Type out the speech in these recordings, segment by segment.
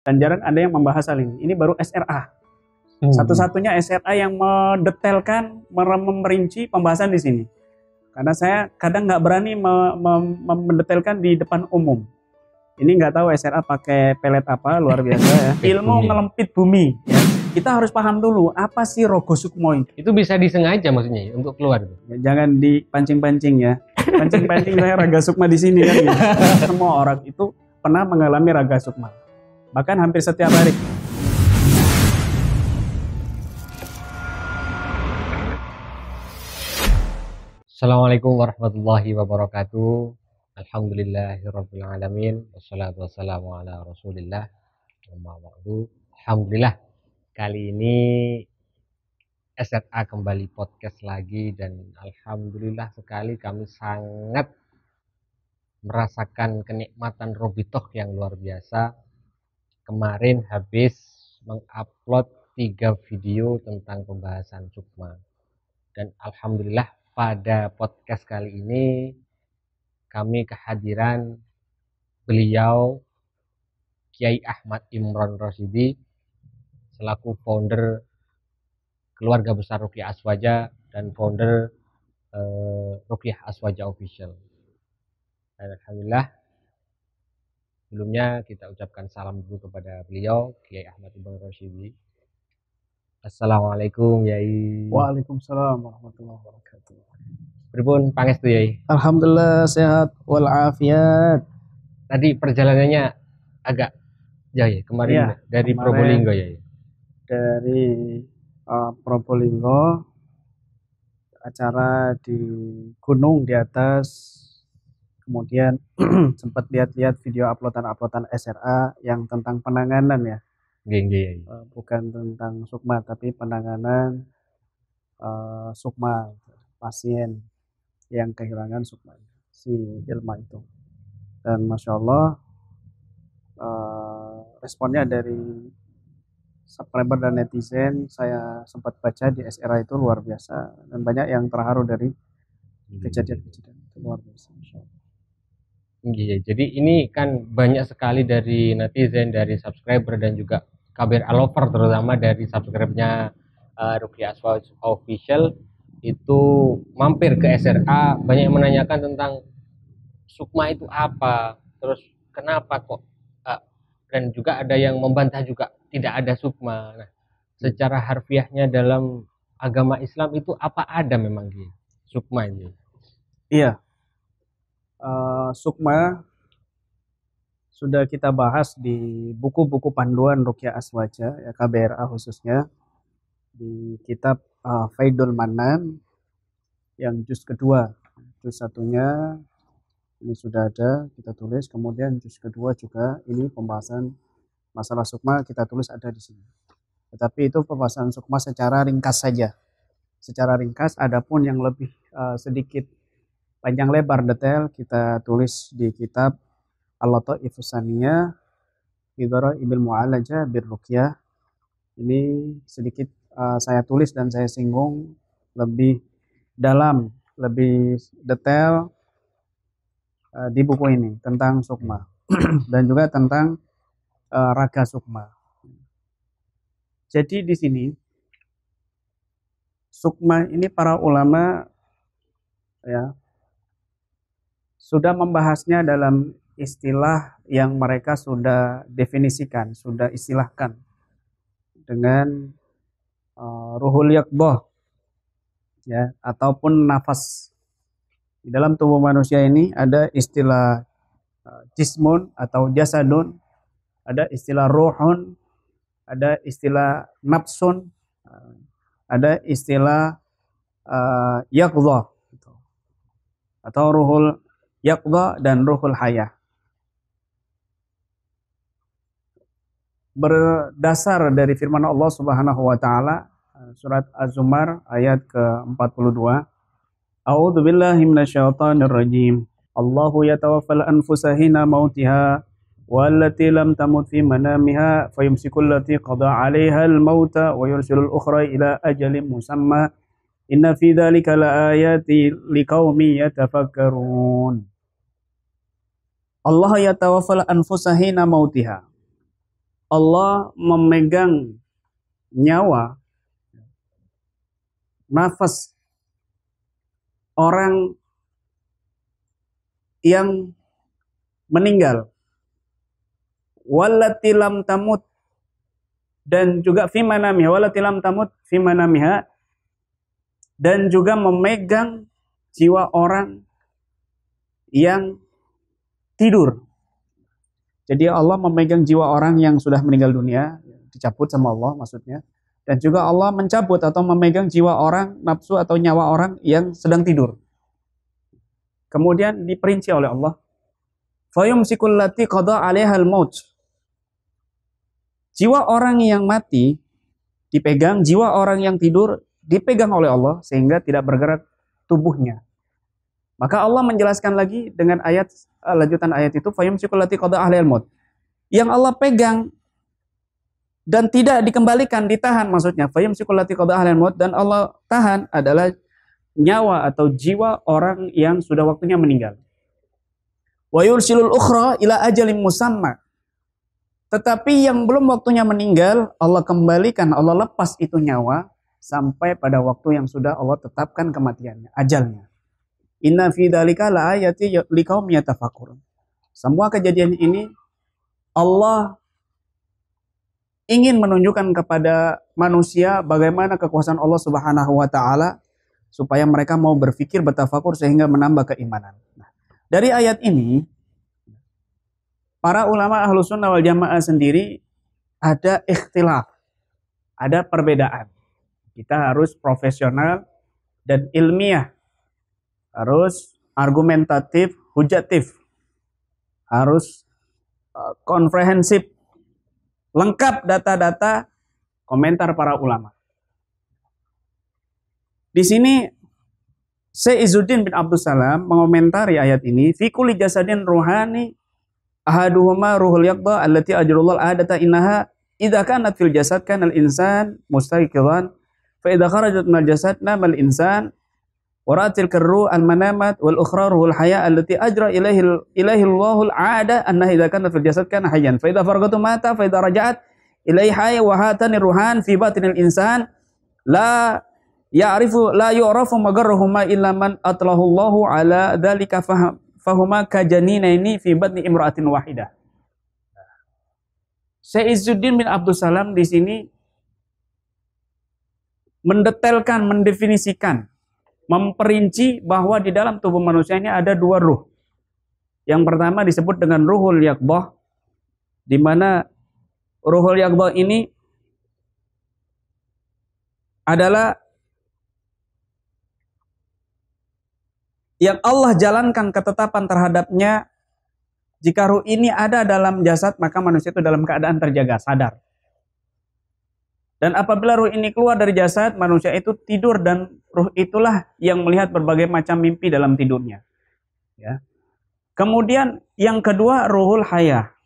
dan jarang ada yang membahas hal ini. Ini baru SRA. Satu-satunya SRA yang mendetailkan, merinci pembahasan di sini. Karena saya kadang nggak berani mendetailkan di depan umum. Ini nggak tahu SRA pakai pelet apa, luar biasa ya. Ilmu ngelempit bumi. Ya. Kita harus paham dulu apa sih Rogo Sukmo itu. Itu bisa disengaja maksudnya ya, untuk keluar. Ya, jangan dipancing-pancing ya. Pancing-pancing saya Raga Sukma di sini kan. Ya. Semua orang itu pernah mengalami Raga Sukma. Bahkan hampir setiap hari. Assalamualaikum warahmatullahi wabarakatuh. Alhamdulillahirabbil alamin. Wassalatu wassalamu ala Rasulillah. Alhamdulillah. Kali ini SRA kembali podcast lagi dan alhamdulillah sekali kami sangat merasakan kenikmatan Robitoh yang luar biasa. Kemarin habis mengupload 3 video tentang pembahasan sukma. Dan alhamdulillah pada podcast kali ini kami kehadiran beliau Kiai Ahmad Imron Rosyidi selaku founder Keluarga Besar Ruqyah Aswaja dan founder Ruqyah Aswaja Official. Dan alhamdulillah sebelumnya kita ucapkan salam dulu kepada beliau Kiai Ahmad Imron Rosyidi. Assalamualaikum Yai. Waalaikumsalam warahmatullahi wabarakatuh. Pripun pangestu Yai? Alhamdulillah sehat walafiat. Tadi perjalanannya agak jauh ya kemarin ya, dari Probolinggo ya. Dari Probolinggo, acara di gunung di atas, kemudian sempat lihat-lihat video uploadan SRA yang tentang penanganan ya. Bukan tentang sukma tapi penanganan sukma, pasien yang kehilangan sukma, si Ilma itu. Dan Masya Allah responnya dari subscriber dan netizen saya sempat baca di SRA itu luar biasa. Dan banyak yang terharu dari kejadian-kejadian itu luar biasa. Masya Allah. Iya, jadi ini kan banyak sekali dari netizen, dari subscriber dan juga KBR Lover terutama dari subscribernya Ruqyah Aswaja Official itu mampir ke SRA, banyak yang menanyakan tentang sukma itu apa, terus kenapa kok, dan juga ada yang membantah juga tidak ada sukma. Nah, secara harfiahnya dalam agama Islam itu apa ada memang gitu sukma ini? Iya, sukma sudah kita bahas di buku-buku panduan Ruqyah Aswaja ya, KBRA khususnya di kitab Faidul Manan yang juz kedua. Juz satunya ini sudah ada kita tulis, kemudian juz kedua juga ini pembahasan masalah sukma kita tulis ada di sini. Tetapi itu pembahasan sukma secara ringkas saja. Secara ringkas, adapun yang lebih sedikit panjang lebar detail kita tulis di kitab Al-Lataifus Saniyah fi Dhara'ibil Mu'alajah bir-Ruqyah. Ini sedikit saya tulis dan saya singgung lebih dalam, lebih detail di buku ini tentang sukma dan juga tentang raga sukma. Jadi di sini sukma ini para ulama ya sudah membahasnya dalam istilah yang mereka sudah definisikan, sudah istilahkan dengan ruhul yaqbah ya, ataupun nafas. Di dalam tubuh manusia ini ada istilah jismun atau jasadun, ada istilah ruhun, ada istilah nafsun, ada istilah yaqdha atau ruhul yaqdha dan ruhul hayah. Berdasar dari firman Allah Subhanahu wa taala surat Az-Zumar ayat ke-42. A'udzu billahi minasyaitonir rajim. Allahu yatawaffal anfusa hina mautiha wallati lam tamut fi manamiha fayumsikul lati qada 'alaiha al-mauta wa yursilul ukhra ila ajalin musamma. Inna fi dzalika laayati liqaumin yatafakkarun. Allah yatawaffal anfusa hina mautiha. Allah memegang nyawa, nafas orang yang meninggal, wallati lam tamut, dan juga fi manamiha, wallati lam tamut fi manamiha, dan juga memegang jiwa orang yang tidur. Jadi Allah memegang jiwa orang yang sudah meninggal dunia, dicabut sama Allah maksudnya. Dan juga Allah mencabut atau memegang jiwa orang, nafsu atau nyawa orang yang sedang tidur. Kemudian diperinci oleh Allah, fayumsikul lati qada 'alaihal maut. Jiwa orang yang mati dipegang, jiwa orang yang tidur dipegang oleh Allah sehingga tidak bergerak tubuhnya. Maka Allah menjelaskan lagi dengan ayat, lanjutan ayat itu, fayumsikul lati qada 'alaihal maut. Yang Allah pegang dan tidak dikembalikan, ditahan maksudnya, fayumsikul lati qada 'alaihal maut, dan Allah tahan adalah nyawa atau jiwa orang yang sudah waktunya meninggal. Wa yursilul ukhra ila ajalin musamma. Tetapi yang belum waktunya meninggal, Allah kembalikan, Allah lepas itu nyawa sampai pada waktu yang sudah Allah tetapkan kematiannya, ajalnya. Inna fi dzalika laayati liqaumin yatafakkurun. Semua kejadian ini Allah ingin menunjukkan kepada manusia bagaimana kekuasaan Allah Subhanahu wa taala supaya mereka mau berpikir, bertafakur sehingga menambah keimanan. Nah, dari ayat ini para ulama Ahlus Sunnah wal Jamaah sendiri ada ikhtilaf, ada perbedaan. Kita harus profesional dan ilmiah, harus argumentatif, hujatif, harus komprehensif, lengkap data-data komentar para ulama. Di sini Syekh Izzuddin bin Abdus Salam mengomentari ayat ini, fi kulli jasadin ruhani ahaduhuma ruhul yaqda allati ajrullah adata innaha idza kanat fil jasad kana al insan mustayqidan fa idza kharajat minal jasad nama al insan wa ra'atil karru al manamat wal ukhra ruhul haya allati ajra ilaihi Allahul aada annaha idza kanat fil jasad kana hayyan fa idza faragatu mata fa idza raja'at ilaihi hayya wa hatani ruhan fi batinil insan la yu'rafu magarruhuma illa man atlahu Allahu ala dzalika fahuma kajaninaini fi batni imra'atin wahidah. Syekh Izzuddin bin Abdus Salam di sini mendetailkan, mendefinisikan, memperinci bahwa di dalam tubuh manusia ini ada dua ruh. Yang pertama disebut dengan ruhul yaqdah, di mana ruhul yaqdah ini adalah yang Allah jalankan ketetapan terhadapnya. Jika ruh ini ada dalam jasad, maka manusia itu dalam keadaan terjaga, sadar. Dan apabila ruh ini keluar dari jasad, manusia itu tidur, dan ruh itulah yang melihat berbagai macam mimpi dalam tidurnya. Ya. Kemudian yang kedua, ruhul hayah,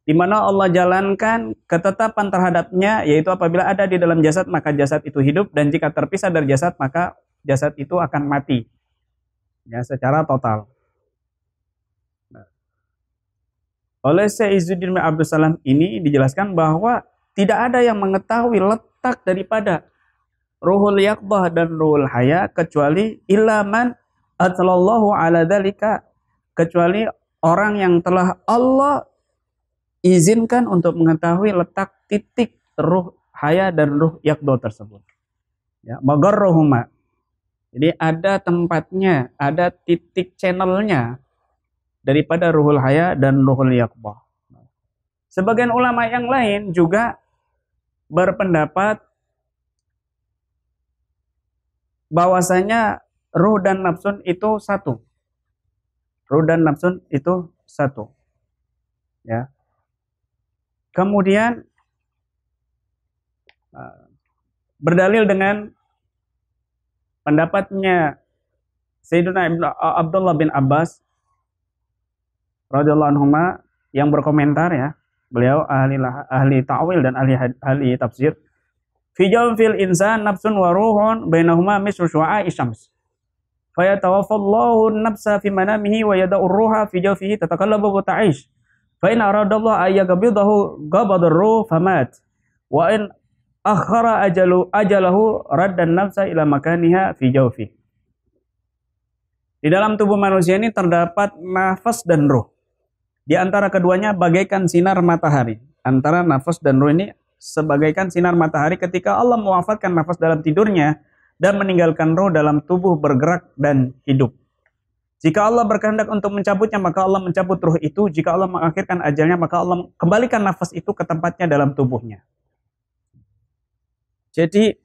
di mana Allah jalankan ketetapan terhadapnya, yaitu apabila ada di dalam jasad, maka jasad itu hidup, dan jika terpisah dari jasad, maka jasad itu akan mati. Ya, secara total. Nah, oleh Syekh Izzuddin bin Abdus Salam ini dijelaskan bahwa tidak ada yang mengetahui letak daripada ruhul yaqdah dan ruhul haya kecuali ilaman atlallahu ala dzalika, kecuali orang yang telah Allah izinkan untuk mengetahui letak titik ruh haya dan ruh yaqdah tersebut. Ya, magarruhuma. Jadi ada tempatnya, ada titik channelnya daripada ruhul haya dan ruhul yaqdah. Sebagian ulama yang lain juga berpendapat bahwasanya ruh dan nafsun itu satu. Ruh dan nafsun itu satu. Ya. Kemudian berdalil dengan pendapatnya Sayyidina Abdullah bin Abbas radhiyallahu anhuma yang berkomentar, ya, beliau ahli ta'wil dan ahli tafsir. Fi jawfil insan nafsun wa ruhun bainahuma mislu syu'a'i syams. Fa yatawaffallahu an-nafsa fi manamihi wa yada'u ar-ruha fi jawfihi tataqallabu wa ta'ish. Fa in aradallahu ayyaqbidahu qabadar ruh famat. Wa in akhara ajalahu raddan nafsa ila makaniha fi jawfi. Di dalam tubuh manusia ini terdapat nafas dan ruh. Di antara keduanya bagaikan sinar matahari. Antara nafas dan ruh ini sebagaikan sinar matahari ketika Allah mewafatkan nafas dalam tidurnya dan meninggalkan ruh dalam tubuh bergerak dan hidup. Jika Allah berkehendak untuk mencabutnya, maka Allah mencabut ruh itu. Jika Allah mengakhirkan ajalnya, maka Allah kembalikan nafas itu ke tempatnya dalam tubuhnya. Jadi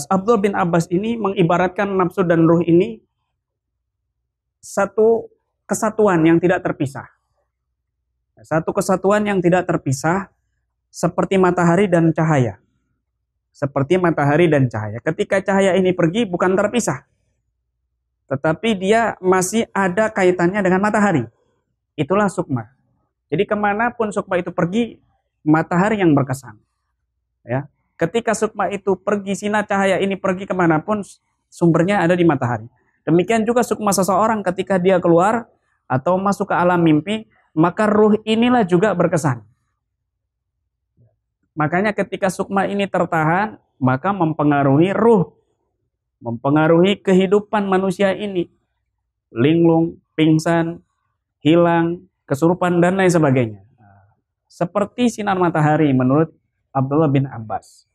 Abdul bin Abbas ini mengibaratkan nafsu dan ruh ini satu kesatuan yang tidak terpisah. Satu kesatuan yang tidak terpisah seperti matahari dan cahaya. Seperti matahari dan cahaya. Ketika cahaya ini pergi bukan terpisah. Tetapi dia masih ada kaitannya dengan matahari. Itulah sukma. Jadi kemanapun sukma itu pergi, matahari yang berkesan. Ya. Ketika sukma itu pergi, sinar cahaya ini pergi kemanapun, sumbernya ada di matahari. Demikian juga sukma seseorang ketika dia keluar atau masuk ke alam mimpi, maka ruh inilah juga berkesan. Makanya ketika sukma ini tertahan, maka mempengaruhi ruh. Mempengaruhi kehidupan manusia ini. Linglung, pingsan, hilang, kesurupan, dan lain sebagainya. Seperti sinar matahari menurut Abdullah bin Abbas.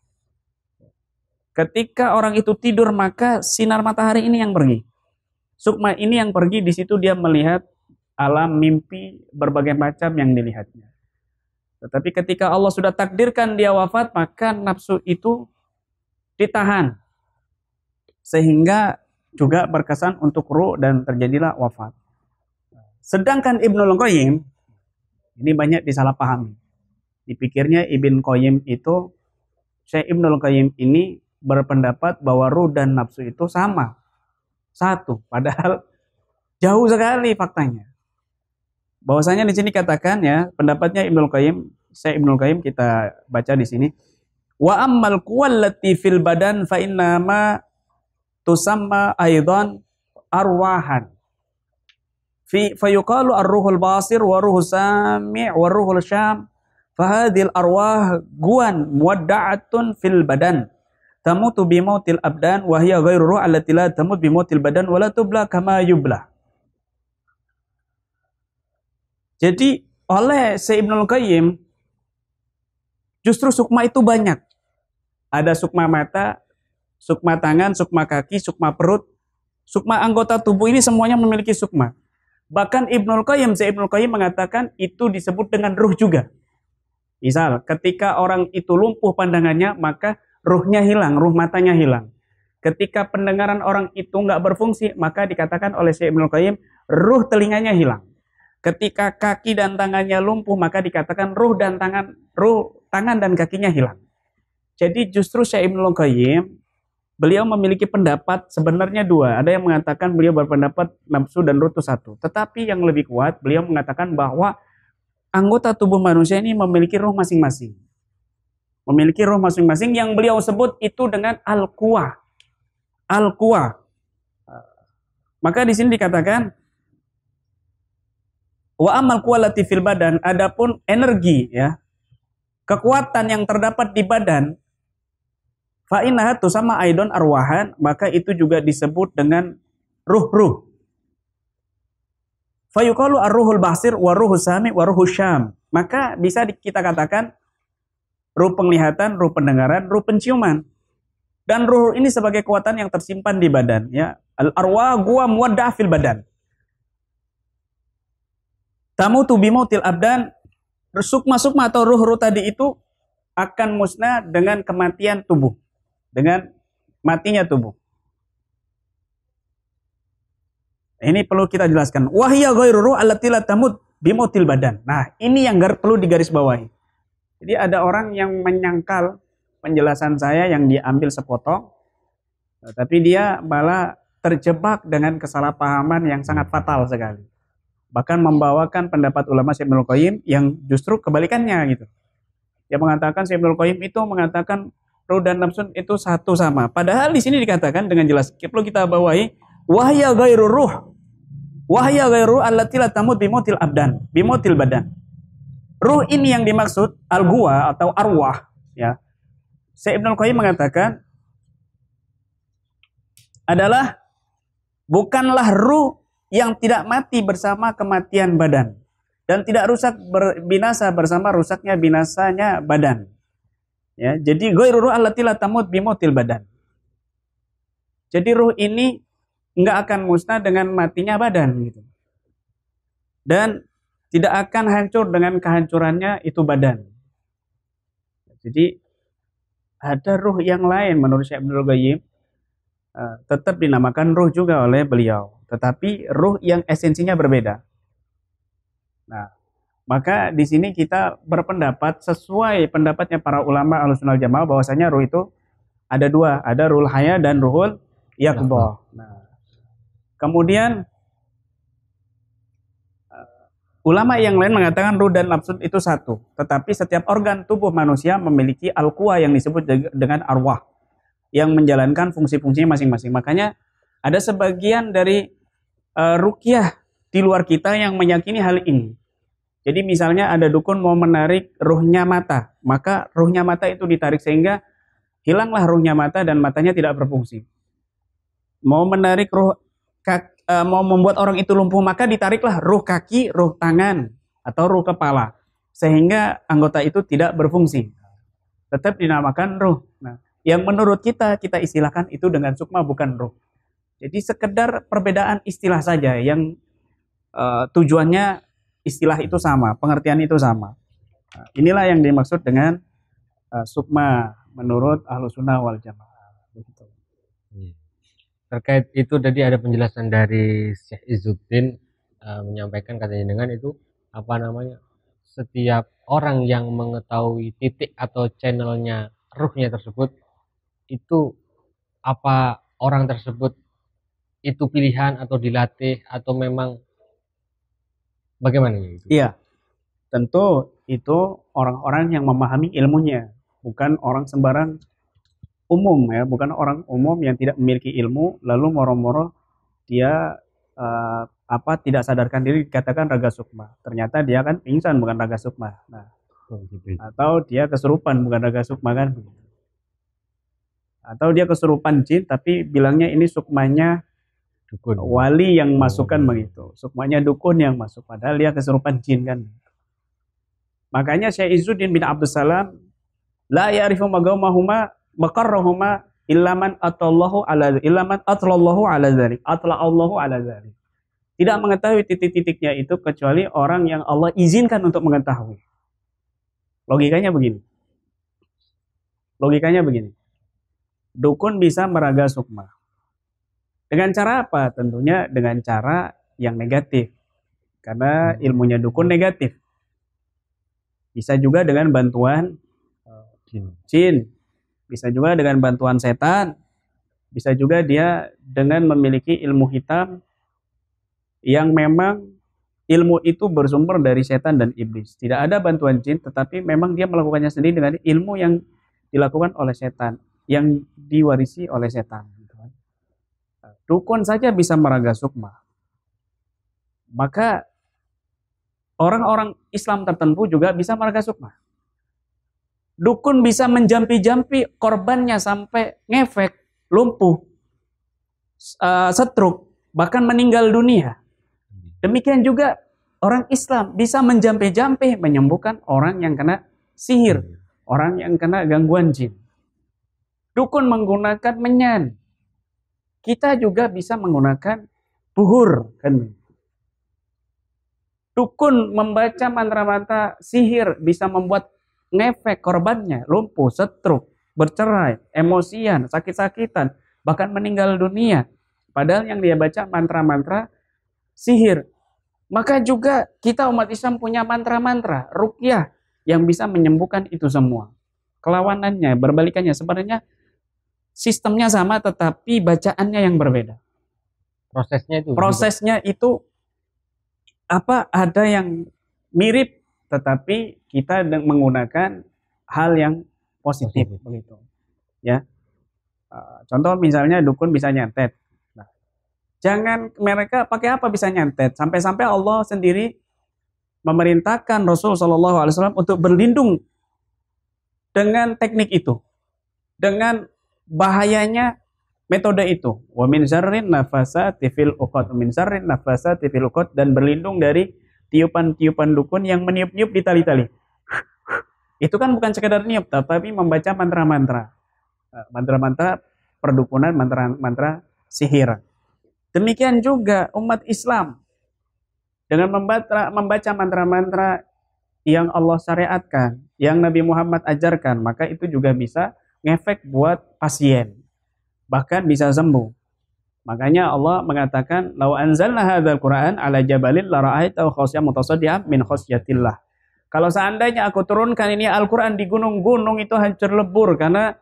Ketika orang itu tidur, maka sinar matahari ini yang pergi. Sukma ini yang pergi, di situ dia melihat alam mimpi berbagai macam yang dilihatnya. Tetapi ketika Allah sudah takdirkan dia wafat, maka nafsu itu ditahan. Sehingga juga berkesan untuk ruh dan terjadilah wafat. Sedangkan Ibnul Qayyim, ini banyak disalahpahami. Dipikirnya Ibn Qayyim itu, Syekh Ibnul Qayyim ini berpendapat bahwa ruh dan nafsu itu sama. Satu. Padahal jauh sekali faktanya. Bahwasanya di sini katakan ya, pendapatnya Ibnul Qayyim, Syekh Ibnul Qayyim kita baca di sini. Wa ammal quwwallati fil badan fa innama tusamma aidan arwahan. Fa yuqalu ar-ruhul basir wa ruhus sami' wa ruhul syam. Fa hadhil arwah guwan muwadda'atun fil badan. Tamutu bi mautil abdan wa hiya ghairu ruh allati la tamut bi mautil badan wa la tubla kama yubla. Jadi oleh Syekh Ibnul Qayyim justru sukma itu banyak. Ada sukma mata, sukma tangan, sukma kaki, sukma perut, sukma anggota tubuh ini semuanya memiliki sukma. Bahkan Syekh Ibnul Qayyim mengatakan itu disebut dengan ruh juga. Misal ketika orang itu lumpuh pandangannya, maka ruhnya hilang, ruh matanya hilang. Ketika pendengaran orang itu nggak berfungsi, maka dikatakan oleh Syekh Ibnul Qayyim ruh telinganya hilang. Ketika kaki dan tangannya lumpuh, maka dikatakan ruh tangan dan kakinya hilang. Jadi justru Syekh Ibnul Qayyim, beliau memiliki pendapat sebenarnya dua. Ada yang mengatakan beliau berpendapat nafsu dan ruh itu satu. Tetapi yang lebih kuat, beliau mengatakan bahwa anggota tubuh manusia ini memiliki ruh masing-masing. Memiliki ruh masing-masing yang beliau sebut itu dengan al-quwah. Al-quwah. Maka di sini dikatakan wa amal quwwati fil badan, adapun energi ya, kekuatan yang terdapat di badan, fa innaha tusamma aidon arwahan, maka itu juga disebut dengan ruh-ruh. Fa yuqalu ar-ruhul basir wa ruhus sami wa ruhus syam. Maka bisa kita katakan ruh penglihatan, ruh pendengaran, ruh penciuman. Dan ruh ini sebagai kekuatan yang tersimpan di badan ya. Al-arwah guwa muwadda' fil badan. Tamutu bimautil abdan, sukma-sukma atau ruh-ruh tadi itu akan musnah dengan kematian tubuh, dengan matinya tubuh. Ini perlu kita jelaskan. Wahya ghairu ruh allati la tamut bimautil badan. Nah, ini yang perlu digarisbawahi. Jadi ada orang yang menyangkal penjelasan saya yang diambil sepotong, tapi dia malah terjebak dengan kesalahpahaman yang sangat fatal sekali. Bahkan membawakan pendapat ulama Syekh Ibnul Qayyim yang justru kebalikannya gitu. Dia mengatakan Syekh Ibnul Qayyim itu mengatakan ruh dan nafsu itu satu sama. Padahal di sini dikatakan dengan jelas, perlu kita bawahi wahya ghairu ruh. Wahya ghairu allati la tamut bimotil abdan, bimotil badan. Ruh ini yang dimaksud al-ghuwa atau arwah, ya. Syekh Ibnul Qayyim mengatakan adalah bukanlah ruh yang tidak mati bersama kematian badan dan tidak rusak binasa bersama rusaknya binasanya badan. Ya, jadi ghairu allati la tamut bimotil badan. Jadi ruh ini enggak akan musnah dengan matinya badan gitu. Dan tidak akan hancur dengan kehancurannya itu badan. Jadi ada ruh yang lain menurut Syekh Ibnul Qayyim, tetap dinamakan ruh juga oleh beliau, tetapi ruh yang esensinya berbeda. Nah, maka di sini kita berpendapat sesuai pendapatnya para ulama Ahlussunnah wal Jamaah bahwasanya ruh itu ada dua, ada ruhul haya dan ruhul yaqdha. Nah, kemudian ulama yang lain mengatakan ruh dan nafsu itu satu, tetapi setiap organ tubuh manusia memiliki al-quwa yang disebut dengan arwah yang menjalankan fungsi-fungsinya masing-masing. Makanya ada sebagian dari ruqyah di luar kita yang meyakini hal ini. Jadi misalnya ada dukun mau menarik ruhnya mata, maka ruhnya mata itu ditarik sehingga hilanglah ruhnya mata dan matanya tidak berfungsi. Mau menarik ruh mau membuat orang itu lumpuh, maka ditariklah ruh kaki, ruh tangan, atau ruh kepala, sehingga anggota itu tidak berfungsi. Tetap dinamakan ruh. Nah, yang menurut kita istilahkan itu dengan sukma, bukan ruh. Jadi sekedar perbedaan istilah saja, yang tujuannya istilah itu sama, pengertian itu sama. Nah, inilah yang dimaksud dengan sukma menurut Ahlussunnah wal Jamaah. Begitu. Terkait itu tadi ada penjelasan dari Syekh Izzuddin, menyampaikan katanya dengan itu apa namanya, setiap orang yang mengetahui titik atau channelnya ruhnya tersebut, itu apa orang tersebut itu pilihan atau dilatih atau memang bagaimana itu? Iya, tentu itu orang-orang yang memahami ilmunya, bukan orang sembarang umum ya, bukan orang umum yang tidak memiliki ilmu lalu moro-moro dia tidak sadarkan diri dikatakan raga sukma. Ternyata dia kan pingsan bukan raga sukma. Nah, atau dia kesurupan bukan raga sukma kan. Atau dia kesurupan jin tapi bilangnya ini sukmanya dukun, wali yang masukkan begitu. Sukmanya dukun yang masuk padahal dia kesurupan jin kan. Makanya Syekh Izzuddin bin Abdussalam la ya'rifu magaumahuma maqarrahuma illaman atallahu ala dzalik. Tidak mengetahui titik-titiknya itu kecuali orang yang Allah izinkan untuk mengetahui. Logikanya begini. Dukun bisa meraga sukma. Dengan cara apa? Tentunya dengan cara yang negatif. Karena ilmunya dukun negatif. Bisa juga dengan bantuan jin. Bisa juga dengan bantuan setan. Bisa juga dia dengan memiliki ilmu hitam yang memang ilmu itu bersumber dari setan dan iblis. Tidak ada bantuan jin, tetapi memang dia melakukannya sendiri dengan ilmu yang dilakukan oleh setan, yang diwarisi oleh setan. Dukun saja bisa meraga sukma. Maka orang-orang Islam tertentu juga bisa meraga sukma. Dukun bisa menjampi-jampi korbannya sampai ngefek, lumpuh, stroke, bahkan meninggal dunia. Demikian juga orang Islam bisa menjampi-jampi menyembuhkan orang yang kena sihir, orang yang kena gangguan jin. Dukun menggunakan menyan. Kita juga bisa menggunakan buhur, kan? Dukun membaca mantra-mantra sihir bisa membuat ngefek korbannya, lumpuh, stroke, bercerai, emosian, sakit-sakitan, bahkan meninggal dunia. Padahal yang dia baca mantra-mantra sihir. Maka juga kita umat Islam punya mantra-mantra, ruqyah yang bisa menyembuhkan itu semua. Kelawanannya, berbalikannya, sebenarnya sistemnya sama tetapi bacaannya yang berbeda. Prosesnya itu ada yang mirip tetapi kita menggunakan hal yang positif. Begitu. Ya. Contoh misalnya dukun bisa nyantet. Nah, Jangan mereka pakai apa bisa nyantet. Sampai-sampai Allah sendiri memerintahkan Rasul Shallallahu Alaihi Wasallam untuk berlindung dengan teknik itu, dengan bahayanya metode itu. Wa min zarrin nafasati fil uqad, min zarrin nafasati fil uqad, dan berlindung dari tiupan-tiupan dukun yang meniup-niup di tali-tali. Itu kan bukan sekedar niup, tapi membaca mantra-mantra. Mantra-mantra perdukunan, mantra-mantra sihir. Demikian juga umat Islam dengan membaca mantra-mantra yang Allah syariatkan, yang Nabi Muhammad ajarkan, maka itu juga bisa ngefek buat pasien, bahkan bisa sembuh. Makanya Allah mengatakan, "Lau anzalna hadzal Qur'an 'ala jabalin la ra'aitahu khashi'an mutasaddian min khasyatillah." Kalau seandainya aku turunkan ini Al-Qur'an di gunung-gunung, itu hancur lebur karena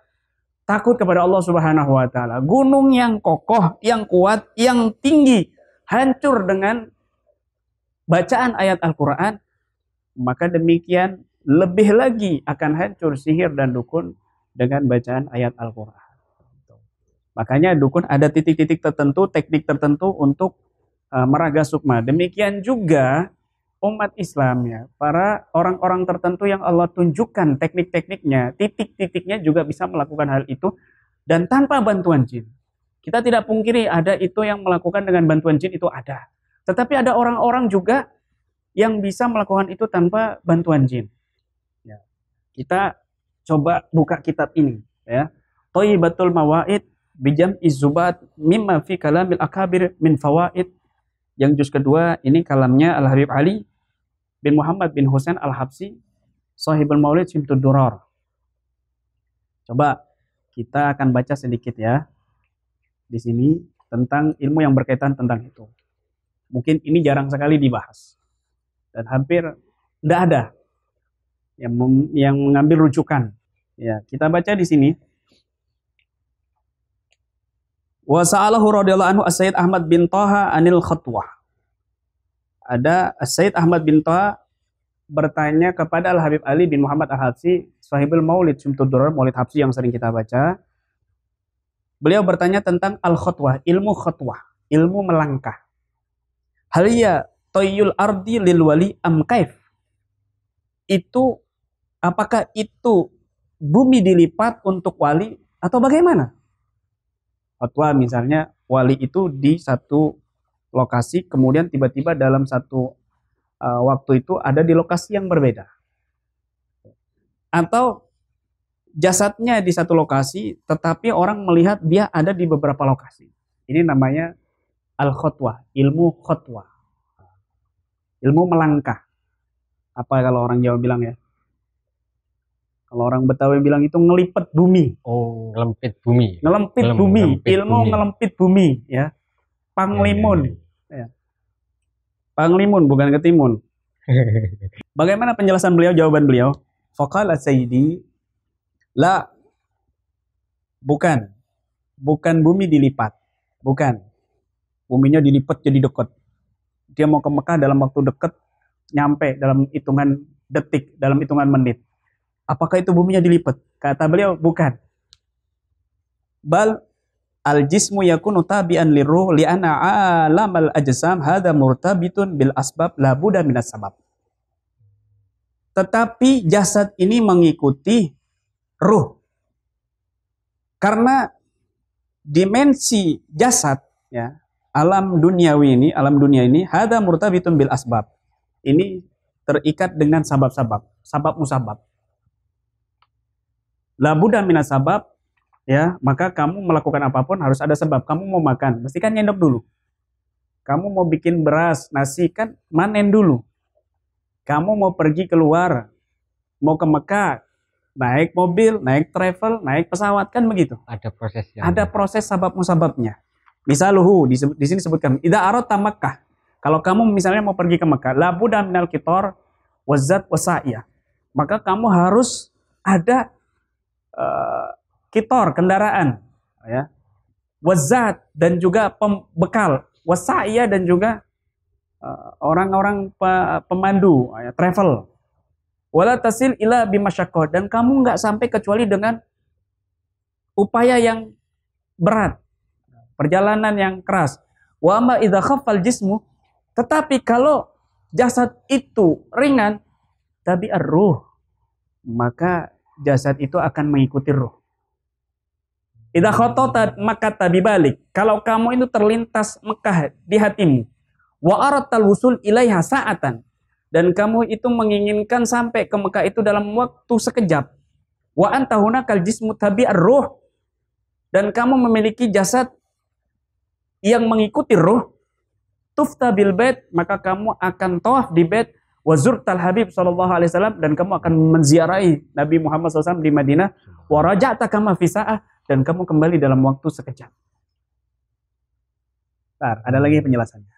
takut kepada Allah Subhanahu wa taala. Gunung yang kokoh, yang kuat, yang tinggi hancur dengan bacaan ayat Al-Qur'an, maka demikian lebih lagi akan hancur sihir dan dukun dengan bacaan ayat Al-Qur'an. Makanya dukun ada titik-titik tertentu, teknik tertentu untuk meraga sukma. Demikian juga umat Islam ya, para orang-orang tertentu yang Allah tunjukkan teknik-tekniknya, titik-titiknya juga bisa melakukan hal itu dan tanpa bantuan jin. Kita tidak pungkiri ada itu yang melakukan dengan bantuan jin, itu ada. Tetapi ada orang-orang juga yang bisa melakukan itu tanpa bantuan jin. Ya. Kita coba buka kitab ini ya. Thayyibatul Mawaid bijam izubat mimma fi kalamil akabir min fawaid, yang juz kedua. Ini kalamnya Al Habib Ali bin Muhammad bin Husain Al-Habsi, Sahibul Maulid Simtud Durar. Coba kita akan baca sedikit ya di sini tentang ilmu yang berkaitan tentang itu. Mungkin ini jarang sekali dibahas dan hampir tidak ada yang mengambil rujukan. Ya, kita baca di sini. Wa sa'alahu radhiyallahu anhu As-Sayyid Ahmad bin Thaha anil khatwah. Ada As-Sayyid Ahmad bin Thaha bertanya kepada Al-Habib Ali bin Muhammad Al-Habsi, Sahibul Maulid Simtud Durar, Maulid Habsi yang sering kita baca. Beliau bertanya tentang al-khatwah, ilmu khatwah, ilmu melangkah. Haliya toyul ardi lil wali am kaif? Itu apakah itu bumi dilipat untuk wali atau bagaimana? Fatwa misalnya wali itu di satu lokasi, kemudian tiba-tiba dalam satu waktu itu ada di lokasi yang berbeda. Atau jasadnya di satu lokasi, tetapi orang melihat dia ada di beberapa lokasi. Ini namanya al-khotwah, ilmu khotwah. Ilmu melangkah. Apa kalau orang Jawa bilang ya? Kalau orang Betawi bilang itu ngelipet bumi. Oh, ngelempit bumi. Ngelempit bumi, ilmu bumi. Ngelempit bumi ya. Panglimun. Ya. Panglimun bukan ketimun. Bagaimana penjelasan beliau, jawaban beliau? Faqala sayyidi, la, bukan bumi dilipat, bukan. Buminya dilipat jadi dekat. Dia mau ke Mekah dalam waktu dekat, nyampe dalam hitungan detik, dalam hitungan menit. Apakah itu buminya dilipat? Kata beliau, bukan. Bal al-jismu yakunu tabi'an liruh li'anna alamal ajsam hadha murtabitun bil asbab la budda minas sabab. Tetapi jasad ini mengikuti ruh. Karena dimensi jasad ya, alam dunia ini hadha murtabitun bil asbab. Ini terikat dengan sabab-sabab, sabab musabab. La budda minas sabab. Ya, maka kamu melakukan apapun harus ada sebab. Kamu mau makan, mesti kan nyendok dulu. Kamu mau bikin beras, nasi, kan manen dulu. Kamu mau pergi keluar, mau ke Mekah, naik mobil, naik travel, naik pesawat, kan begitu. Ada prosesnya. Ada proses sabab musababnya. Misaluhu di sini sebutkan, idza aradta Makkah. Kalau kamu misalnya mau pergi ke Mekah, la budda minal qitar wazat wasa'iyah. Maka kamu harus ada kitor, kendaraan, ya, wazat, dan juga pembekal, wasa'iyah, dan juga orang-orang pemandu, ya, travel. Wala tasil ila bimasyaqqah, dan kamu nggak sampai kecuali dengan upaya yang berat, perjalanan yang keras. Wa ma idza khaffal jismu, tetapi kalau jasad itu ringan, tabi ar-ruh, maka jasad itu akan mengikuti ruh. Idza khatata maka tabi balik. Kalau kamu itu terlintas Mekah di hatimu, wa aratal wusul ilaiha sa'atan, dan kamu itu menginginkan sampai ke Mekah itu dalam waktu sekejap. Wa anta hunakal jismu tabi ar-ruh, dan kamu memiliki jasad yang mengikuti ruh, tufta bil bait, maka kamu akan tawaf di bait, wa zurtal habib sallallahu alaihi wasallam, dan kamu akan menziarahi Nabi Muhammad SAW di Madinah, wa raja'ta kama fi sa'ah, dan kamu kembali dalam waktu sekejap. Bentar, ada lagi penjelasannya.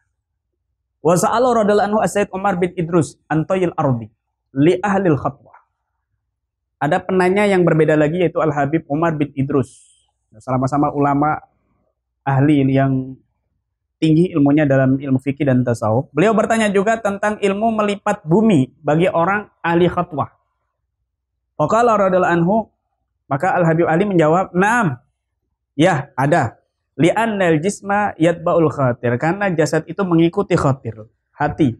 Wa sa'ala radhiyallahu anhu as-Sayyid Umar bin Idrus antayil ardi li ahlil khatwah. Ada penanya yang berbeda lagi, yaitu Al-Habib Umar bin Idrus. Sama-sama ulama ahli yang tinggi ilmunya dalam ilmu fikih dan tasawuf. Beliau bertanya juga tentang ilmu melipat bumi bagi orang ahli khatwah. Faqala radhiyallahu anhu, maka Al-Habib Ali menjawab, "Naam." Ya, ada. Li'annal jisma yatba'ul khatir, karena jasad itu mengikuti khatir, hati.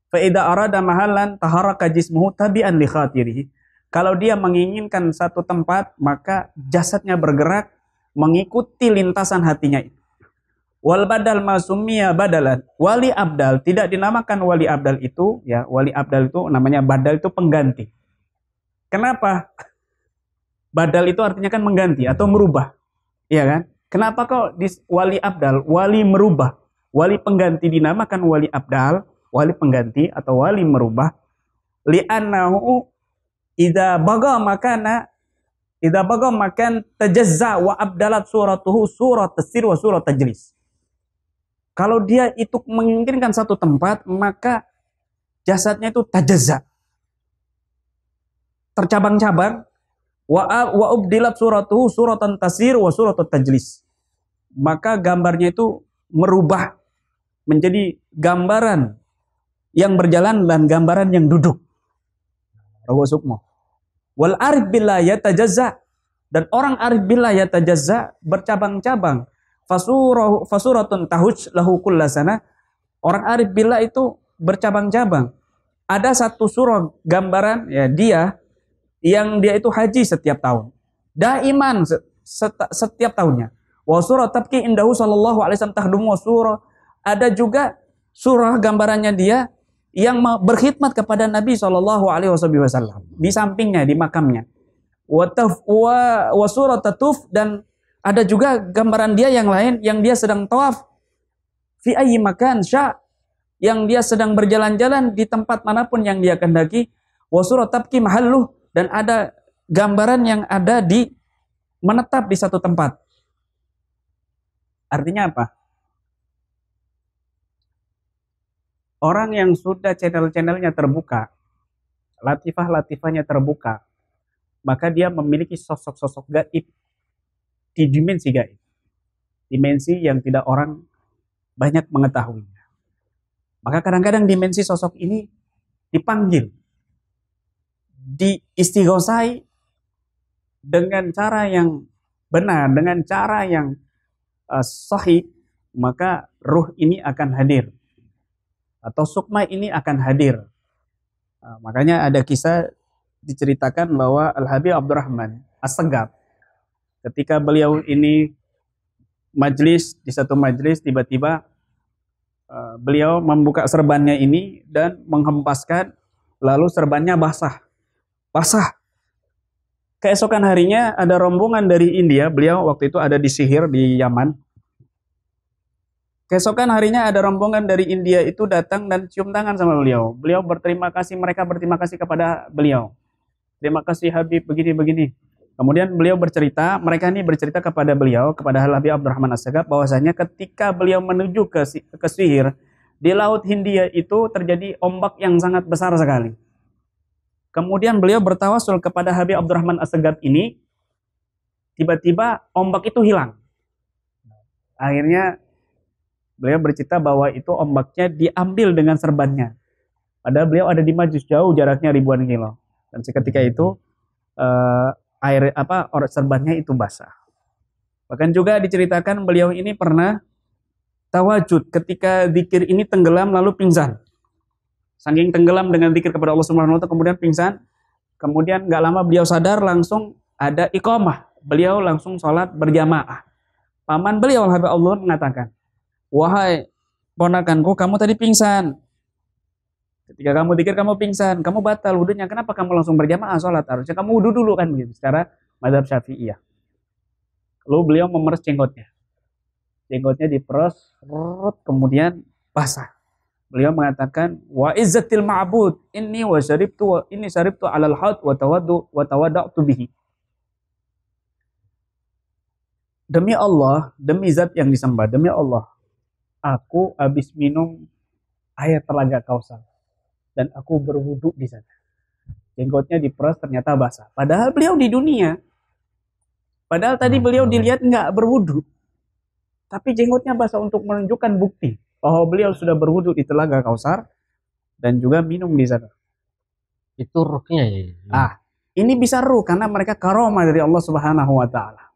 Fa idza arada mahallan taharaka jismuhu tabi'an li khatirihi. Kalau dia menginginkan satu tempat, maka jasadnya bergerak mengikuti lintasan hatinya itu. Wal badal masumiyya badalan. Wali abdal tidak dinamakan wali abdal itu, ya, wali abdal itu namanya badal, itu pengganti. Kenapa? Badal itu artinya kan mengganti atau merubah. Iya kan? Kenapa kok di wali abdal, wali merubah, wali pengganti dinamakan wali abdal, wali pengganti atau wali merubah? Li'annahu idza baga makan tajazza wa abdalat suratuhu surat tasir wa surat tajlis. Kalau dia itu menginginkan satu tempat, maka jasadnya itu tajazza, tercabang-cabang, wa ubdilat suratuhu suratan tasir wa surat tajlis. Maka gambarnya itu merubah menjadi gambaran yang berjalan dan gambaran yang duduk. Rawa sukmo. Wal arif billah yatajazza, dan orang arif billah yatajazza bercabang-cabang. Fasuratun tahuj lahu kullasana. Orang arif billah itu bercabang-cabang. Ada satu surah gambaran, ya, dia itu haji setiap tahun. Daiman setiap tahunnya. Wa surah tabki indahu sallallahu alaihi wasallam tahdumu wa surah. Ada juga surah gambarannya dia yang berkhidmat kepada Nabi Shallallahu Alaihi Wasallam di sampingnya, di makamnya. Wa surah tatuf, dan ada juga gambaran dia yang lain yang dia sedang tawaf fi ayyi makan sya, yang dia sedang berjalan-jalan di tempat manapun yang dia kehendaki. Wa surah tabki mahalluh, dan ada gambaran yang ada di menetap di satu tempat. Artinya apa? Orang yang sudah channel-channelnya terbuka, latifah-latifahnya terbuka, maka dia memiliki sosok-sosok gaib di dimensi gaib. Dimensi yang tidak orang banyak mengetahuinya. Maka kadang-kadang dimensi sosok ini dipanggil, diistighosai dengan cara yang benar, dengan cara yang sahih, maka ruh ini akan hadir. Atau sukma ini akan hadir. Nah, makanya ada kisah diceritakan bahwa Al-Habib Abdurrahman As-Segaf, ketika beliau ini di satu majlis, tiba-tiba beliau membuka serbannya ini dan menghempaskan, lalu serbannya basah. Keesokan harinya ada rombongan dari India, beliau waktu itu ada di Sihir di Yaman. Keesokan harinya ada rombongan dari India itu datang dan cium tangan sama beliau. Beliau berterima kasih, mereka berterima kasih kepada beliau. Terima kasih Habib, begini-begini. Kemudian beliau mereka ini bercerita kepada beliau, kepada Habib Abdurrahman As-Segaf, bahwasanya ketika beliau menuju ke Sihir, di Laut Hindia itu terjadi ombak yang sangat besar sekali. Kemudian beliau bertawasul kepada Habib Abdurrahman As-Segaf ini, tiba-tiba ombak itu hilang. Akhirnya beliau bercerita bahwa itu ombaknya diambil dengan serbannya. Padahal beliau ada di Majus, jauh jaraknya ribuan kilo. Dan seketika itu serbannya itu basah. Bahkan juga diceritakan beliau ini pernah tawajud, ketika zikir ini tenggelam lalu pingsan. Saking tenggelam dengan zikir kepada Allah Subhanahu wa taala kemudian pingsan. Kemudian nggak lama beliau sadar, langsung ada iqamah. Beliau langsung sholat berjamaah. Paman beliau Habib Allah mengatakan, wahai ponakanku, kamu tadi pingsan. Ketika kamu zikir kamu pingsan, kamu batal wudunya. Kenapa kamu langsung berjamaah sholat? Harusnya kamu wudu dulu kan begitu. Secara mazhab Syafi'iyah. Lalu beliau memeras jenggotnya. Jenggotnya diperas, kemudian basah. Beliau mengatakan, wa izzatil ma'bud inni wa syaribtu alal haud wa tawaddu bihi. Demi Allah, demi zat yang disembah, demi Allah, aku habis minum air telaga Kausar dan aku berwudu di sana. Jenggotnya diperas ternyata basah. Padahal beliau di dunia. Padahal tadi beliau dilihat nggak berwudu. Tapi jenggotnya basah untuk menunjukkan bukti bahwa beliau sudah berwudu di telaga Kausar dan juga minum di sana. Itu ruhnya ya. Ini bisa ruh karena mereka karomah dari Allah Subhanahu wa taala.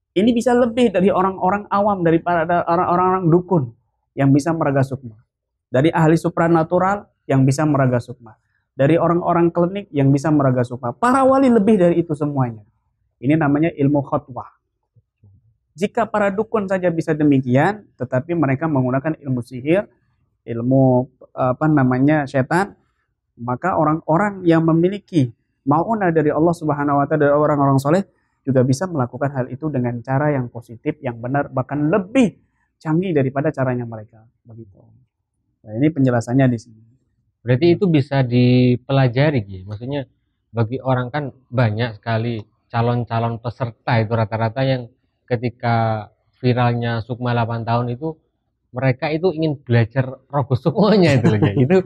Ini bisa lebih dari orang-orang awam, daripada orang-orang dukun yang bisa meraga sukma. Dari ahli supranatural yang bisa meraga sukma. Dari orang-orang klinik yang bisa meraga sukma. Para wali lebih dari itu semuanya. Ini namanya ilmu khotwah. Jika para dukun saja bisa demikian, tetapi mereka menggunakan ilmu sihir, ilmu setan, maka orang-orang yang memiliki ma'unah dari Allah Subhanahu wa taala, dari orang-orang soleh juga bisa melakukan hal itu dengan cara yang positif, yang benar, bahkan lebih canggih daripada caranya mereka. Begitu. Nah, ini penjelasannya di sini. Berarti itu bisa dipelajari, gitu. Maksudnya bagi orang kan banyak sekali calon-calon peserta itu rata-rata yang ketika viralnya Sukma 8 tahun itu mereka itu ingin belajar rogo sukmanya itu loh ya. Itu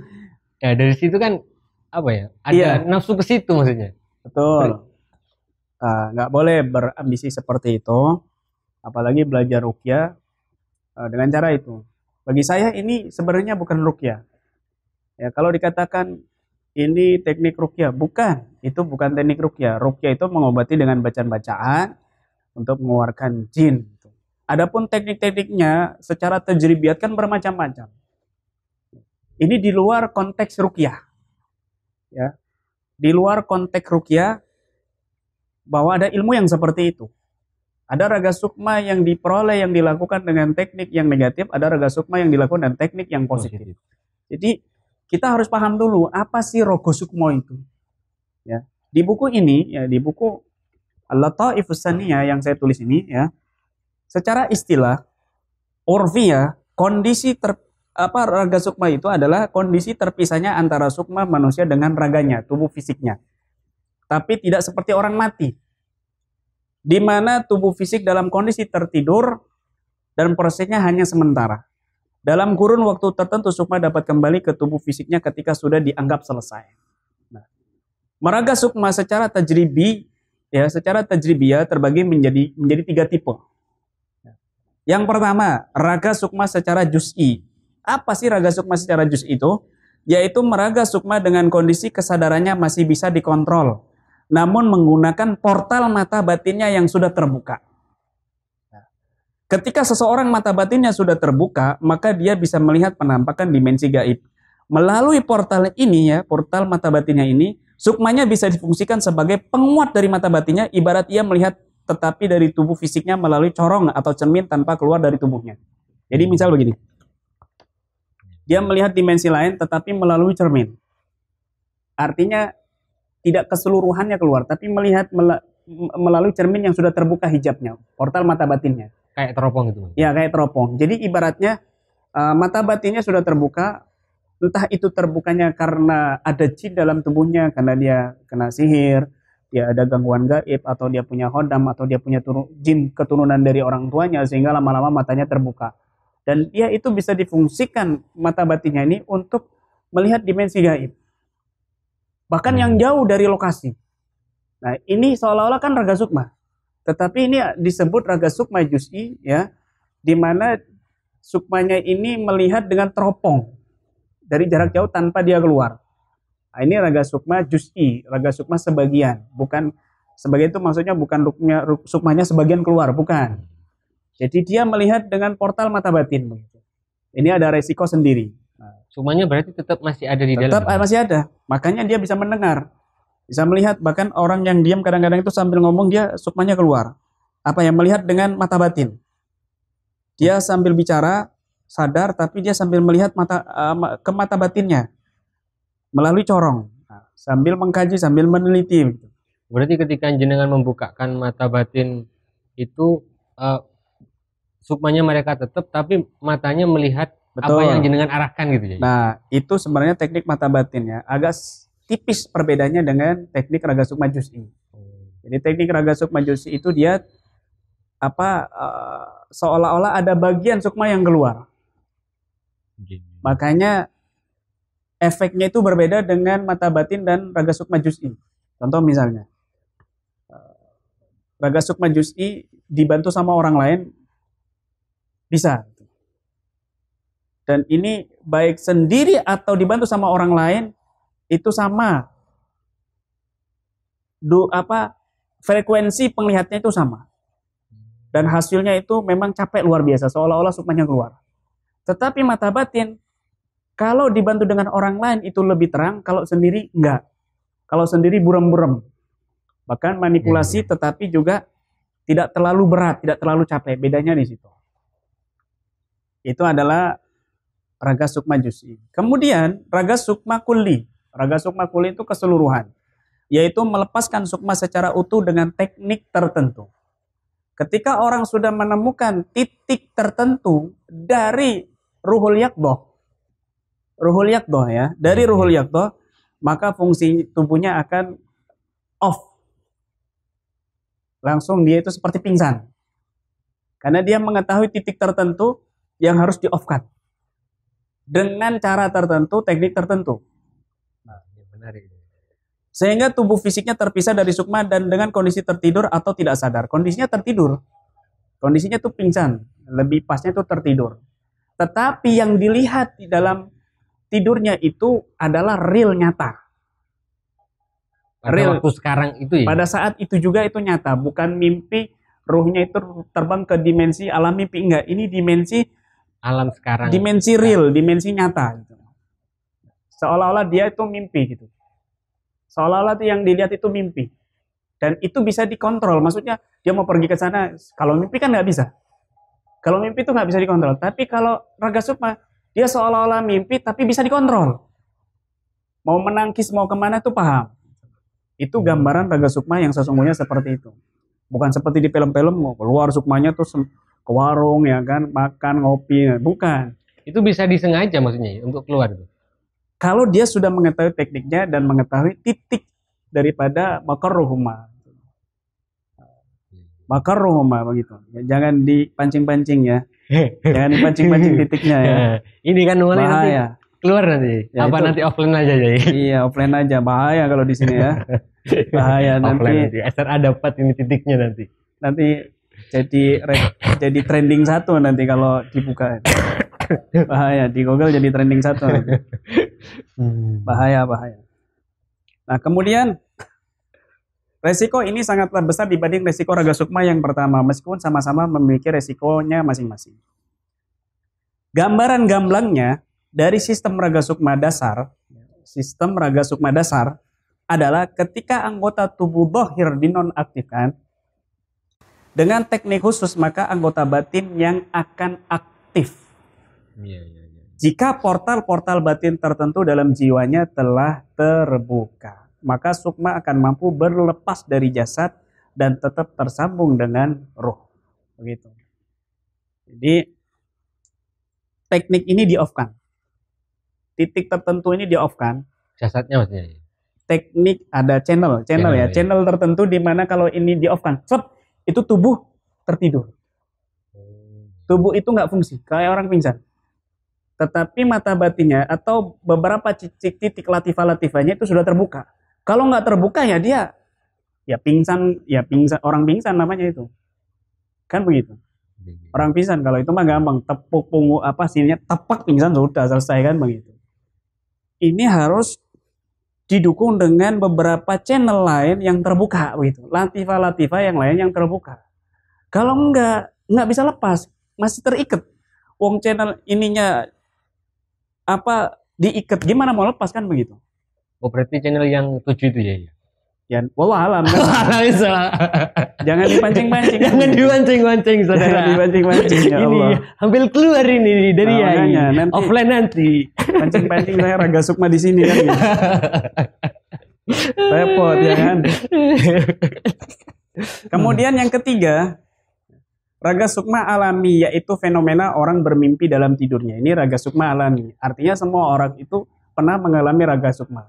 ya dari situ kan apa ya? Ada nafsu ke situ maksudnya. Betul. Nggak boleh berambisi seperti itu, apalagi belajar ruqyah dengan cara itu. Bagi saya ini sebenarnya bukan ruqyah. Ya, kalau dikatakan ini teknik ruqyah, itu bukan teknik ruqyah. Ruqyah itu mengobati dengan bacaan-bacaan untuk mengeluarkan jin. Adapun teknik-tekniknya secara tajribiat kan bermacam-macam. Ini di luar konteks ruqyah. Ya. Di luar konteks ruqyah bahwa ada ilmu yang seperti itu. Ada raga sukma yang diperoleh, yang dilakukan dengan teknik yang negatif, ada raga sukma yang dilakukan dengan teknik yang positif. Jadi kita harus paham dulu apa sih rogo sukmo itu. Ya. Di buku ini, ya, di buku Al-Lataifus Saniyah yang saya tulis ini, ya, secara istilah urfiyah, kondisi raga sukma itu adalah kondisi terpisahnya antara sukma manusia dengan raganya, tubuh fisiknya. Tapi tidak seperti orang mati, di mana tubuh fisik dalam kondisi tertidur dan prosesnya hanya sementara. Dalam kurun waktu tertentu sukma dapat kembali ke tubuh fisiknya ketika sudah dianggap selesai. Nah, meraga sukma secara tajribi, ya, secara tajribiyah terbagi menjadi 3 tipe. Yang pertama, raga sukma secara juz'i. Apa sih raga sukma secara juz'i itu? Yaitu meraga sukma dengan kondisi kesadarannya masih bisa dikontrol, namun menggunakan portal mata batinnya yang sudah terbuka. Ketika seseorang mata batinnya sudah terbuka, maka dia bisa melihat penampakan dimensi gaib. Melalui portal ini, ya, portal mata batinnya ini, sukmanya bisa difungsikan sebagai penguat dari mata batinnya, ibarat ia melihat tetapi dari tubuh fisiknya melalui corong atau cermin tanpa keluar dari tubuhnya. Jadi misal begini, dia melihat dimensi lain tetapi melalui cermin. Artinya tidak keseluruhannya keluar, tapi melihat melalui cermin yang sudah terbuka hijabnya, portal mata batinnya. Kayak teropong gitu. Ya, kayak teropong. Jadi ibaratnya mata batinnya sudah terbuka, entah itu terbukanya karena ada jin dalam tubuhnya, karena dia kena sihir, dia ada gangguan gaib, atau dia punya hodam, atau dia punya jin keturunan dari orang tuanya, sehingga lama-lama matanya terbuka. Dan dia itu bisa difungsikan mata batinnya ini untuk melihat dimensi gaib. Bahkan yang jauh dari lokasi. Nah, ini seolah-olah kan raga sukma. Tetapi ini disebut raga sukma juz'i, ya, di mana sukmanya ini melihat dengan teropong dari jarak jauh tanpa dia keluar. Nah, ini raga sukma juz'i, raga sukma sebagian, bukan sebagian itu maksudnya bukan sukmanya sebagian keluar, bukan. Jadi dia melihat dengan portal mata batin. Ini ada resiko sendiri. Sukmanya berarti tetap masih ada di Tetap dalam. masih ada. Makanya dia bisa mendengar, bisa melihat. Bahkan orang yang diam kadang-kadang itu sambil ngomong dia sukmanya keluar. Apa yang melihat dengan mata batin. Dia sambil bicara sadar, tapi dia sambil melihat ke mata batinnya melalui corong. Nah, sambil mengkaji, sambil meneliti. Berarti ketika jenengan membukakan mata batin itu sukmanya mereka tetap, tapi matanya melihat apa Betul. yang jenengan arahkan gitu ya. Nah, itu sebenarnya teknik mata batinnya agak tipis perbedaannya dengan teknik raga sukma juz'i. Jadi teknik raga sukma juz'i itu dia seolah-olah ada bagian sukma yang keluar. Makanya efeknya itu berbeda dengan mata batin dan raga sukma juz'i. Contoh misalnya, raga sukma juz'i dibantu sama orang lain bisa. Dan ini baik sendiri atau dibantu sama orang lain itu sama. Frekuensi penglihatnya itu sama. Dan hasilnya itu memang capek luar biasa, seolah-olah sukmanya keluar. Tetapi mata batin, kalau dibantu dengan orang lain itu lebih terang, kalau sendiri enggak. Kalau sendiri buram-buram. Bahkan manipulasi tetapi juga tidak terlalu berat, tidak terlalu capek. Bedanya di situ. Itu adalah raga sukma juz'i. Kemudian raga sukma kulli. Raga sukma kulli itu keseluruhan. Yaitu melepaskan sukma secara utuh dengan teknik tertentu. Ketika orang sudah menemukan titik tertentu dari ruhul yaqdah. Ruhul yaqdah ya. Dari ruhul yaqdah, maka fungsi tubuhnya akan off. Langsung dia itu seperti pingsan. Karena dia mengetahui titik tertentu yang harus di-off-kan. Dengan cara tertentu, teknik tertentu. Nah, benar ini. Sehingga tubuh fisiknya terpisah dari sukma dan dengan kondisi tertidur atau tidak sadar. Kondisinya tertidur. Kondisinya itu pingsan. Lebih pasnya itu tertidur. Tetapi yang dilihat di dalam tidurnya itu adalah real nyata. Pada waktu sekarang itu ya? Pada saat itu juga itu nyata. Bukan mimpi, ruhnya itu terbang ke dimensi alam mimpi. Enggak, ini dimensi alam sekarang. Dimensi real, dimensi nyata. Gitu. Seolah-olah dia itu mimpi gitu. Seolah-olah yang dilihat itu mimpi. Dan itu bisa dikontrol. Maksudnya dia mau pergi ke sana. Kalau mimpi kan nggak bisa. Kalau mimpi itu nggak bisa dikontrol. Tapi kalau raga sukma, dia seolah-olah mimpi tapi bisa dikontrol. Mau menangkis, mau kemana itu paham. Itu gambaran raga sukma yang sesungguhnya seperti itu. Bukan seperti di film-film mau keluar sukmanya tuh ke warung ya kan, makan, ngopi, bukan. Itu bisa disengaja maksudnya untuk keluar itu. Kalau dia sudah mengetahui tekniknya dan mengetahui titik daripada makarruhuma. Makarruhuma begitu. Jangan dipancing-pancing ya. Jangan dipancing-pancing titiknya ya. Ini kan bahaya. Nanti keluar nanti. Ya, apa itu, nanti offline aja jadi. Iya, offline aja. Bahaya kalau di sini ya. Bahaya nanti. SRA dapat ini titiknya nanti. Nanti jadi trending satu nanti kalau dibuka. Bahaya, di Google jadi trending satu nanti. Bahaya. Nah, kemudian resiko ini sangatlah besar dibanding resiko raga sukma yang pertama, meskipun sama-sama memiliki resikonya masing-masing. Gambaran gamblangnya dari sistem raga sukma dasar adalah ketika anggota tubuh dhahir dinonaktifkan dengan teknik khusus, maka anggota batin yang akan aktif. Jika portal-portal batin tertentu dalam jiwanya telah terbuka, maka sukma akan mampu berlepas dari jasad dan tetap tersambung dengan roh. Begitu. Jadi teknik ini di-off-kan. Titik tertentu ini di-off-kan. Jasadnya maksudnya. Teknik ada channel ya. Channel tertentu di mana kalau ini di-off-kan, itu tubuh tertidur. Tubuh itu nggak fungsi, kayak orang pingsan. Tetapi mata batinnya atau beberapa titik latifah-latifahnya itu sudah terbuka. Kalau nggak terbuka ya dia pingsan, orang pingsan namanya itu. Kan begitu. Orang pingsan kalau itu mah gampang, tepuk punggung sininya tepak pingsan sudah selesai kan begitu. Ini harus didukung dengan beberapa channel lain yang terbuka begitu. Latifah-latifah yang lain yang terbuka. Kalau enggak, nggak bisa lepas, masih terikat. Wong channel ininya apa diikat, gimana mau lepas kan begitu? Oh, berarti channel yang 7 itu ya? Ya, wallah alam kan. Bisa. Jangan dipancing-pancing. Jangan dipancing-pancing, saudara. Jangan dipancing-pancing, ya Ini Allah. hampir keluar ini dari Nah, Yai. makanya nanti Offline nanti. pancing-pancing saya Raga Sukma di sini kan. Gitu. Repot ya kan. Kemudian yang ketiga, Raga Sukma alami, yaitu fenomena orang bermimpi dalam tidurnya. Ini Raga Sukma alami. Artinya semua orang itu pernah mengalami Raga Sukma.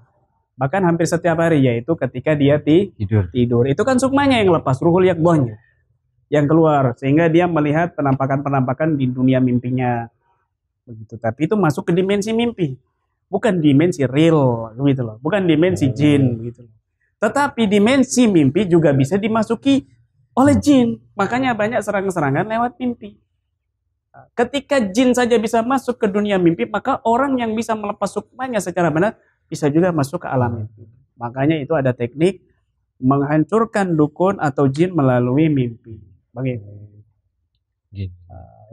Bahkan hampir setiap hari, yaitu ketika dia tidur. Itu kan sukmanya yang lepas, ruhul yakbohnya yang keluar, sehingga dia melihat penampakan-penampakan di dunia mimpinya. Begitu. Tapi itu masuk ke dimensi mimpi, bukan dimensi real, gitu loh. Bukan dimensi jin, gitu loh. Tetapi dimensi mimpi juga bisa dimasuki oleh jin. Makanya banyak serang-serangan lewat mimpi. Ketika jin saja bisa masuk ke dunia mimpi, maka orang yang bisa melepas sukmanya secara benar bisa juga masuk ke alam mimpi. Makanya itu ada teknik menghancurkan dukun atau jin melalui mimpi. Begitu.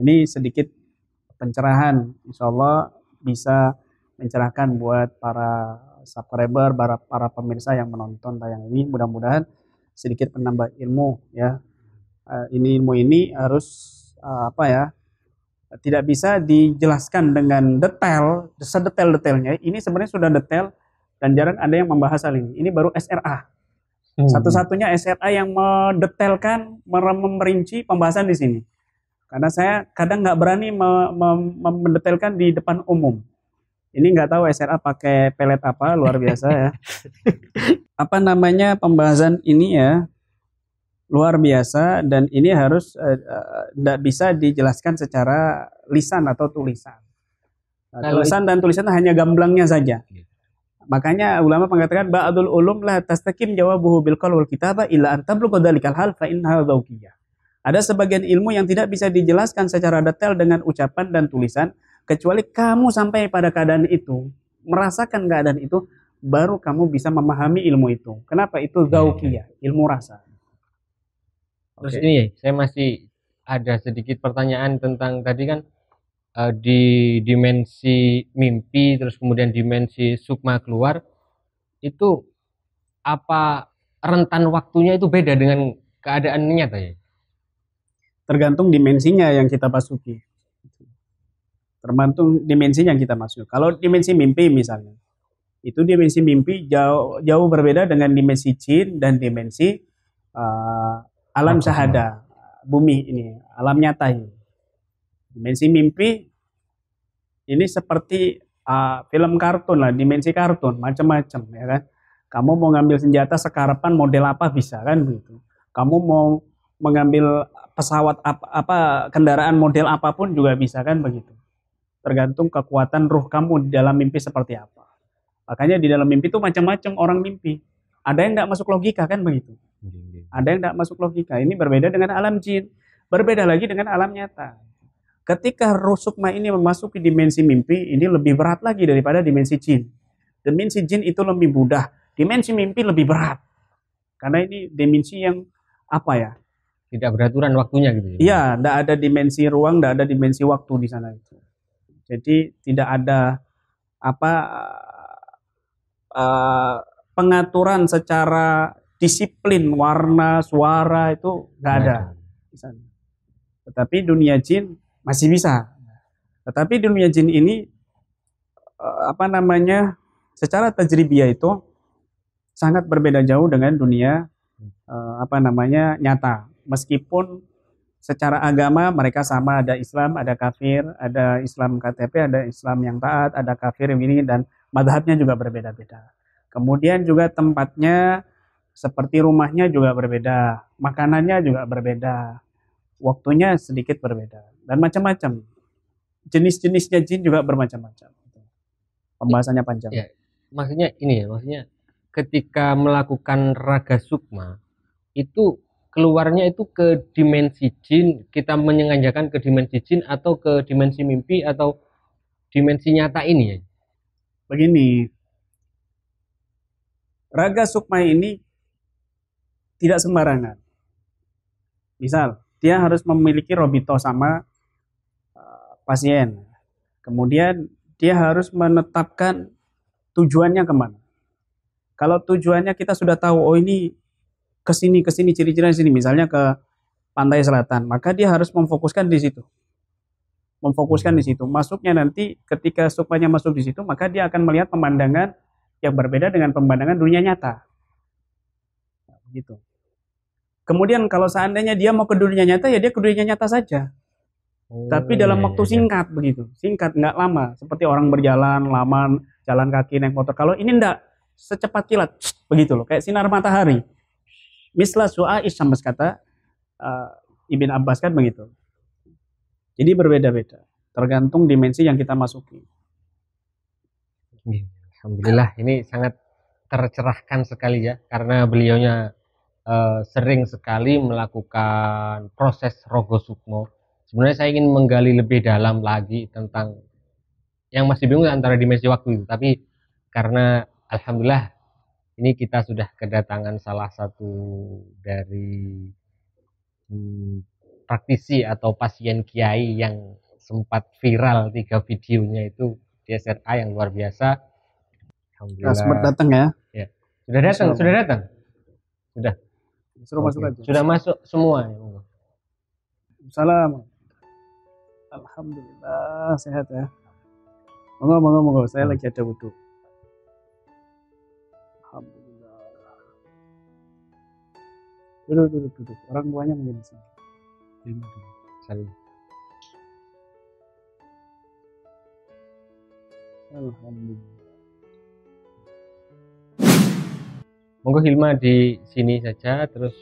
Ini sedikit pencerahan, insya Allah bisa mencerahkan buat para subscriber, para pemirsa yang menonton tayang ini. Mudah-mudahan sedikit menambah ilmu ya. Ini ilmu ini harus tidak bisa dijelaskan dengan detail, sedetail-detailnya. Ini sebenarnya sudah detail dan jarang ada yang membahas hal ini. Ini baru SRA. Satu-satunya SRA yang mendetailkan, merinci pembahasan di sini. Karena saya kadang nggak berani mendetailkan di depan umum. Ini nggak tahu SRA pakai pelet apa, luar biasa ya. Apa namanya pembahasan ini ya, luar biasa, dan ini harus tidak bisa dijelaskan secara lisan atau tulisan. Tulisan dan tulisan hanya gamblangnya saja. Makanya ulama mengatakan ba'dul ulum la tastaqim jawabuhu bil qawl wal kitaba illa an tablugha dzalikal hal fa innaha dzauqiyah. Ada sebagian ilmu yang tidak bisa dijelaskan secara detail dengan ucapan dan tulisan, kecuali kamu sampai pada keadaan itu, merasakan keadaan itu, baru kamu bisa memahami ilmu itu. Kenapa? Itu dzauqiyah, ilmu rasa. Terus ini saya masih ada sedikit pertanyaan tentang tadi kan di dimensi mimpi, terus kemudian dimensi sukma keluar, itu apa rentan waktunya itu beda dengan keadaan nyata ya? Tergantung dimensinya yang kita masuki. Tergantung dimensinya yang kita masuk. Kalau dimensi mimpi misalnya, itu dimensi mimpi jauh berbeda dengan dimensi jin dan dimensi alam syahada, bumi ini, alam nyata ini. Dimensi mimpi ini seperti film kartun lah, dimensi kartun, macam-macam ya kan. Kamu mau ngambil senjata sekarapan model apa bisa kan begitu. Kamu mau mengambil pesawat apa kendaraan model apapun juga bisa kan begitu. Tergantung kekuatan ruh kamu di dalam mimpi seperti apa. Makanya di dalam mimpi itu macam-macam orang mimpi. Ada yang nggak masuk logika kan begitu. Ada yang tidak masuk logika. Ini berbeda dengan alam jin. Berbeda lagi dengan alam nyata. Ketika ruh sukma ini memasuki dimensi mimpi, ini lebih berat lagi daripada dimensi jin. Dimensi jin itu lebih mudah. Dimensi mimpi lebih berat. Karena ini dimensi yang apa ya? Tidak beraturan waktunya gitu. Iya, tidak ada dimensi ruang, tidak ada dimensi waktu di sana itu. Jadi tidak ada pengaturan secara disiplin warna, suara itu nggak ada. Tetapi dunia jin masih bisa. Tetapi dunia jin ini secara tajribiyah itu sangat berbeda jauh dengan dunia nyata. Meskipun secara agama mereka sama, ada Islam, ada kafir, ada Islam KTP, ada Islam yang taat, ada kafir yang ini, dan madhabnya juga berbeda-beda. Kemudian juga tempatnya seperti rumahnya juga berbeda, makanannya juga berbeda, waktunya sedikit berbeda, dan macam-macam. Jenis-jenisnya jin juga bermacam-macam. Pembahasannya panjang. Ya, maksudnya ini ya, maksudnya ketika melakukan raga sukma itu keluarnya itu ke dimensi jin, kita menyengajakan ke dimensi jin atau ke dimensi mimpi atau dimensi nyata ini ya? Begini, raga sukma ini tidak sembarangan. Misal, dia harus memiliki robito sama pasien. Kemudian dia harus menetapkan tujuannya kemana. Kalau tujuannya kita sudah tahu, oh ini ke sini, ciri-cirinya sini, misalnya ke pantai selatan, maka dia harus memfokuskan di situ. Memfokuskan di situ. Masuknya nanti ketika sukmanya masuk di situ, maka dia akan melihat pemandangan yang berbeda dengan pemandangan dunia nyata. Gitu. Kemudian kalau seandainya dia mau ke dunia nyata, ya dia ke dunia nyata saja. Tapi dalam waktu singkat begitu, singkat, nggak lama. Seperti orang berjalan, lama, jalan kaki, naik motor. Kalau ini enggak, secepat kilat, begitu loh, kayak sinar matahari. Misla su'ais sama kata Ibn Abbas kan begitu. Jadi berbeda-beda, tergantung dimensi yang kita masuki. Alhamdulillah, ini sangat tercerahkan sekali ya, karena beliaunya sering sekali melakukan proses Rogo Sukmo. Sebenarnya saya ingin menggali lebih dalam lagi tentang yang masih bingung antara dimensi waktu itu, tapi karena alhamdulillah ini kita sudah kedatangan salah satu dari praktisi atau pasien kiai yang sempat viral 3 videonya itu di SRA yang luar biasa. Alhamdulillah. Sempat datang ya? Ya. Sudah datang. Sudah. Suruh masuk aja. Sudah masuk semua. Salam. Alhamdulillah sehat ya. Monggo. Saya lagi ada wudhu. Alhamdulillah. Duduk. Orang tuanya mungkin di sini. Salim. Alhamdulillah. Monggo Hilma di sini saja, terus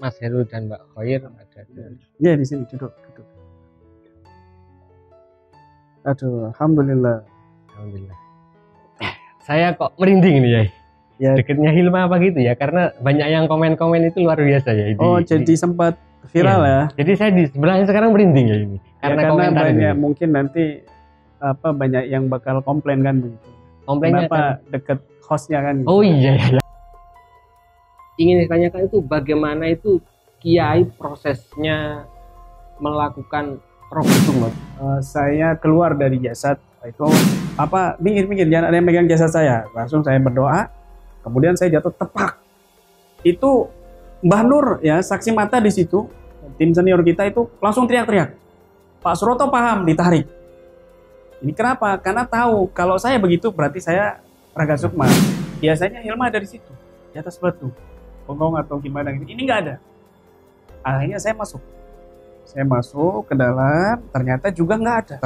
Mas Heru dan Mbak Khoir ada. Ya di sini duduk. Aduh, alhamdulillah. Saya kok merinding nih ya. Ya. Deketnya Hilma apa gitu ya? Karena banyak yang komen-komen itu luar biasa ya. Jadi sempat viral ya. Jadi saya di sebelahnya sekarang merinding ya ini. Karena banyak ini. Mungkin nanti banyak yang bakal komplain kan begitu. Komplainnya kenapa kan deket hostnya kan? Gitu. Oh iya. Ingin ditanyakan itu bagaimana itu kiai prosesnya melakukan Rogo Sukmo. Saya keluar dari jasad itu minggir jangan ada yang megang jasad saya. Langsung saya berdoa, kemudian saya jatuh tepak. Itu Mbah Nur ya, saksi mata di situ. Tim senior kita itu langsung teriak-teriak. Pak Suroto paham, ditarik. Ini kenapa? Karena tahu kalau saya begitu berarti saya Raga Sukma. Biasanya Hilma dari situ, di atas batu, bengong atau gimana gitu. Ini nggak ada. Akhirnya saya masuk ke dalam, ternyata juga nggak ada.